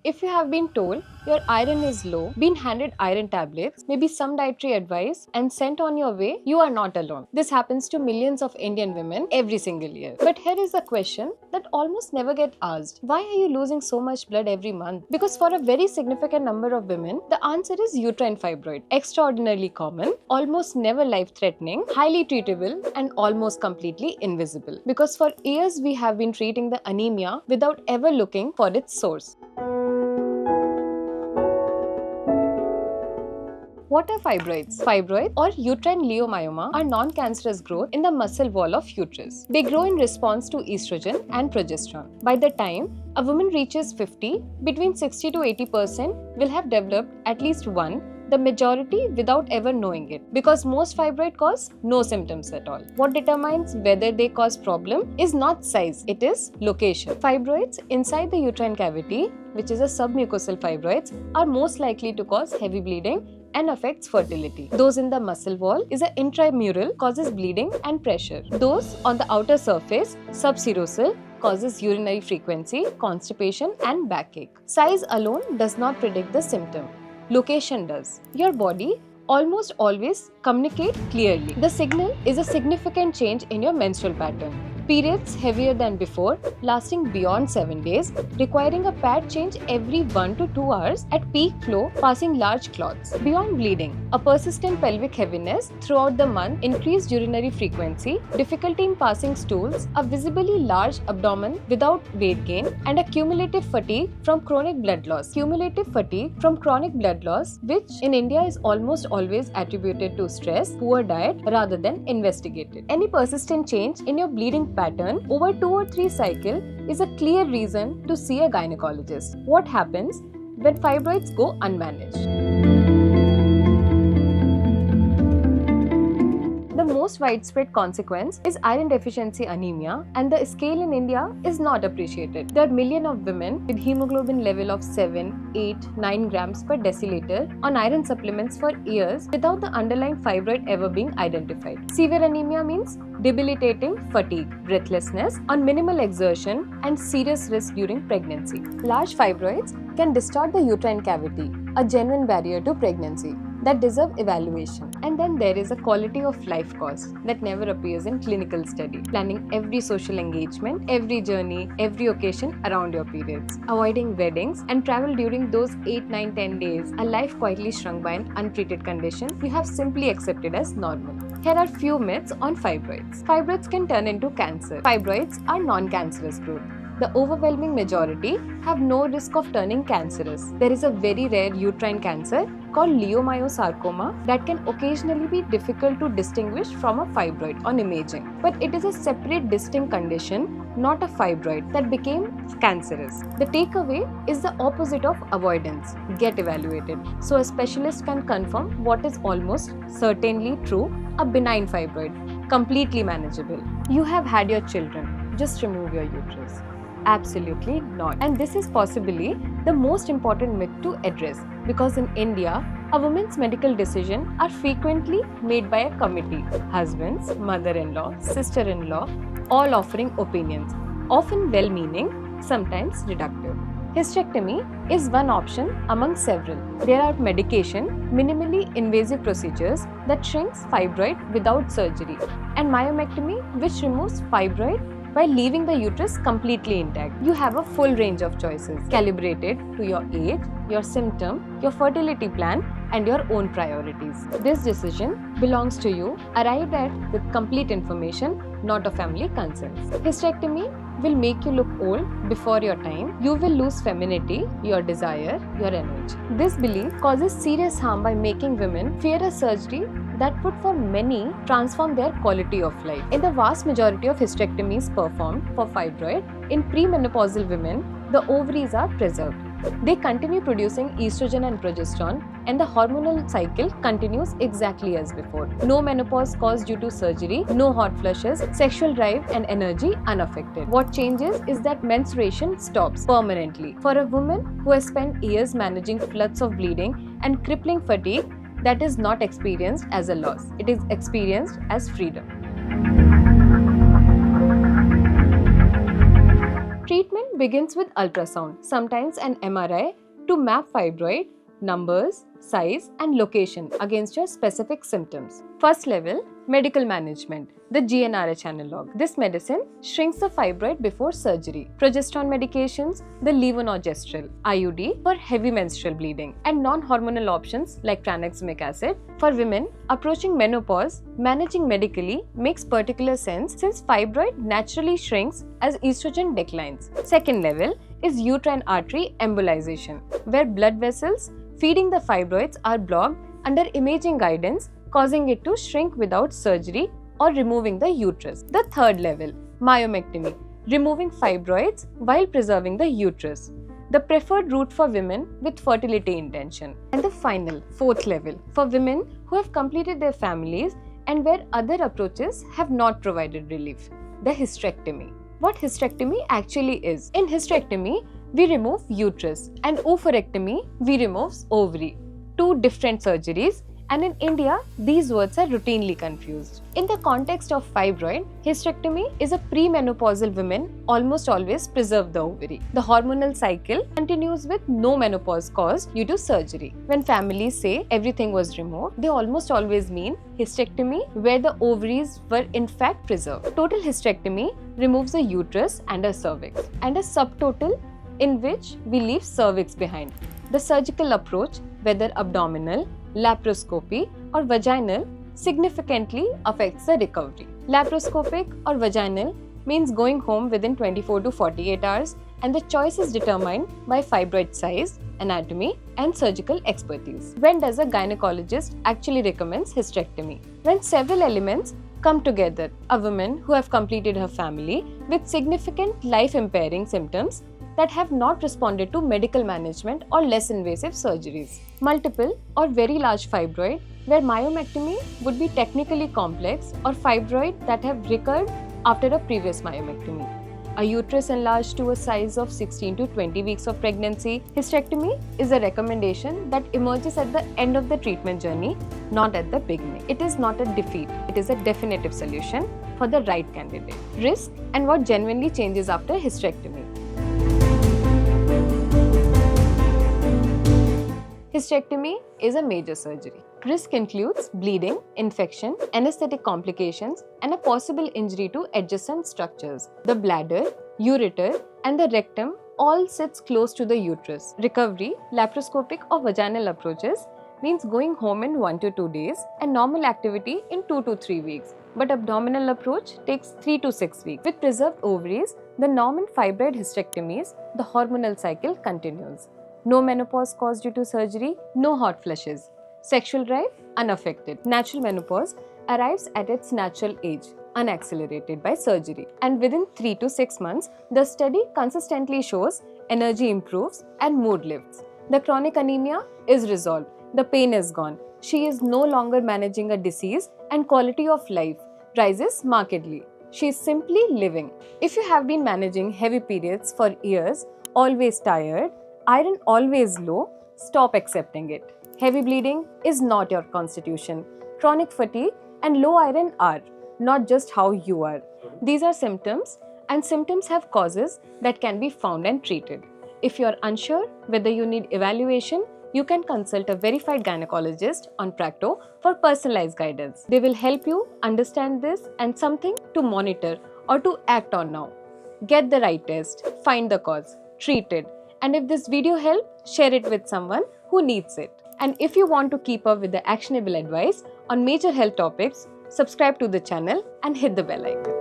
If you have been told your iron is low, been handed iron tablets, maybe some dietary advice, and sent on your way, you are not alone. This happens to millions of Indian women every single year. But here is a question that almost never gets asked. Why are you losing so much blood every month? Because for a very significant number of women, the answer is uterine fibroid. Extraordinarily common, almost never life-threatening, highly treatable, and almost completely invisible. Because for years we have been treating the anemia without ever looking for its source. What are fibroids? Fibroids or uterine leiomyoma are non-cancerous growth in the muscle wall of uterus. They grow in response to estrogen and progesterone. By the time a woman reaches 50, between 60 to 80% will have developed at least one, the majority without ever knowing it, because most fibroid cause no symptoms at all. What determines whether they cause problem is not size, it is location. Fibroids inside the uterine cavity, which is a submucosal fibroids, are most likely to cause heavy bleeding and affects fertility. Those in the muscle wall is an intramural, causes bleeding and pressure. Those on the outer surface, subserosal, causes urinary frequency, constipation and backache. Size alone does not predict the symptom. Location does. Your body almost always communicate clearly. The signal is a significant change in your menstrual pattern. Periods heavier than before, lasting beyond 7 days, requiring a pad change every 1 to 2 hours at peak flow, passing large clots. Beyond bleeding, a persistent pelvic heaviness throughout the month, increased urinary frequency, difficulty in passing stools, a visibly large abdomen without weight gain, and a cumulative fatigue from chronic blood loss. Cumulative fatigue from chronic blood loss, which in India is almost always attributed to stress, poor diet rather than investigated. Any persistent change in your bleeding pattern over 2 or 3 cycles is a clear reason to see a gynecologist. What happens when fibroids go unmanaged? The most widespread consequence is iron deficiency anemia, and the scale in India is not appreciated. There are millions of women with hemoglobin level of 7, 8, 9 grams per deciliter on iron supplements for years without the underlying fibroid ever being identified. Severe anemia means debilitating fatigue, breathlessness on minimal exertion, and serious risk during pregnancy. Large fibroids can distort the uterine cavity, a genuine barrier to pregnancy that deserve evaluation. And then there is a quality of life cost that never appears in clinical study. Planning every social engagement, every journey, every occasion around your periods. Avoiding weddings and travel during those 8, 9, 10 days. A life quietly shrunk by an untreated condition you have simply accepted as normal. Here are few myths on fibroids. Fibroids can turn into cancer. Fibroids are non-cancerous growth. The overwhelming majority have no risk of turning cancerous. There is a very rare uterine cancer called leiomyosarcoma that can occasionally be difficult to distinguish from a fibroid on imaging. But it is a separate distinct condition, not a fibroid, that became cancerous. The takeaway is the opposite of avoidance. Get evaluated so a specialist can confirm what is almost certainly true, a benign fibroid, completely manageable. You have had your children, just remove your uterus. Absolutely not. And this is possibly the most important myth to address, because in India, a woman's medical decisions are frequently made by a committee. Husbands, mother-in-law, sister-in-law, all offering opinions, often well-meaning, sometimes reductive. Hysterectomy is one option among several. There are medication, minimally invasive procedures that shrinks fibroid without surgery, and myomectomy, which removes fibroid while leaving the uterus completely intact. You have a full range of choices, calibrated to your age, your symptom, your fertility plan, and your own priorities. This decision belongs to you, arrived at with complete information, not a family consent. Hysterectomy will make you look old before your time. You will lose femininity, your desire, your energy. This belief causes serious harm by making women fear a surgery that would for many transform their quality of life. In the vast majority of hysterectomies performed for fibroid, in premenopausal women, the ovaries are preserved. They continue producing estrogen and progesterone, and the hormonal cycle continues exactly as before. No menopause caused due to surgery, no hot flushes, sexual drive and energy unaffected. What changes is that menstruation stops permanently. For a woman who has spent years managing floods of bleeding and crippling fatigue, that is not experienced as a loss. It is experienced as freedom. Treatment Treatment begins with ultrasound, sometimes an MRI, to map fibroid numbers, size and location against your specific symptoms. First level, medical management, the GnRH analog. This medicine shrinks the fibroid before surgery. Progesterone medications, the levonorgestrel, IUD for heavy menstrual bleeding, and non-hormonal options like tranexamic acid. For women approaching menopause, managing medically makes particular sense since fibroid naturally shrinks as estrogen declines. Second level is uterine artery embolization, where blood vessels feeding the fibroids are blocked under imaging guidance, causing it to shrink without surgery or removing the uterus. The third level, myomectomy, removing fibroids while preserving the uterus, the preferred route for women with fertility intention. And the final, fourth level, for women who have completed their families and where other approaches have not provided relief, the hysterectomy. What hysterectomy actually is. In hysterectomy, we remove uterus, and oophorectomy, we remove ovary. Two different surgeries, and in India, these words are routinely confused. In the context of fibroid, hysterectomy is a premenopausal women almost always preserve the ovary. The hormonal cycle continues with no menopause caused due to surgery. When families say everything was removed, they almost always mean hysterectomy where the ovaries were in fact preserved. Total hysterectomy removes the uterus and a cervix, and a subtotal in which we leave cervix behind. The surgical approach, whether abdominal, laparoscopy or vaginal, significantly affects the recovery. Laparoscopic or vaginal means going home within 24 to 48 hours, and the choice is determined by fibroid size, anatomy and surgical expertise. When does a gynecologist actually recommend hysterectomy? When several elements come together. A woman who have completed her family with significant life-impairing symptoms that have not responded to medical management or less invasive surgeries. Multiple or very large fibroid, where myomectomy would be technically complex, or fibroid that have recurred after a previous myomectomy. A uterus enlarged to a size of 16 to 20 weeks of pregnancy. Hysterectomy is a recommendation that emerges at the end of the treatment journey, not at the beginning. It is not a defeat, it is a definitive solution for the right candidate. Risk and what genuinely changes after hysterectomy. Hysterectomy is a major surgery. Risk includes bleeding, infection, anesthetic complications, and a possible injury to adjacent structures. The bladder, ureter, and the rectum all sits close to the uterus. Recovery, laparoscopic or vaginal approaches, means going home in 1 to 2 days and normal activity in 2 to 3 weeks. But abdominal approach takes 3 to 6 weeks. With preserved ovaries, the norm in fibroid hysterectomies, the hormonal cycle continues. No menopause caused due to surgery, no hot flushes. Sexual drive, unaffected. Natural menopause arrives at its natural age, unaccelerated by surgery. And within 3 to 6 months, the study consistently shows energy improves and mood lifts. The chronic anemia is resolved. The pain is gone. She is no longer managing a disease, and quality of life rises markedly. She is simply living. If you have been managing heavy periods for years, always tired, iron always low, stop accepting it. Heavy bleeding is not your constitution. Chronic fatigue and low iron are, not just how you are. These are symptoms, and symptoms have causes that can be found and treated. If you are unsure whether you need evaluation, you can consult a verified gynecologist on Practo for personalized guidance. They will help you understand this and something to monitor or to act on now. Get the right test, find the cause, treat it. And if this video helped, share it with someone who needs it. And if you want to keep up with the actionable advice on major health topics, subscribe to the channel and hit the bell icon.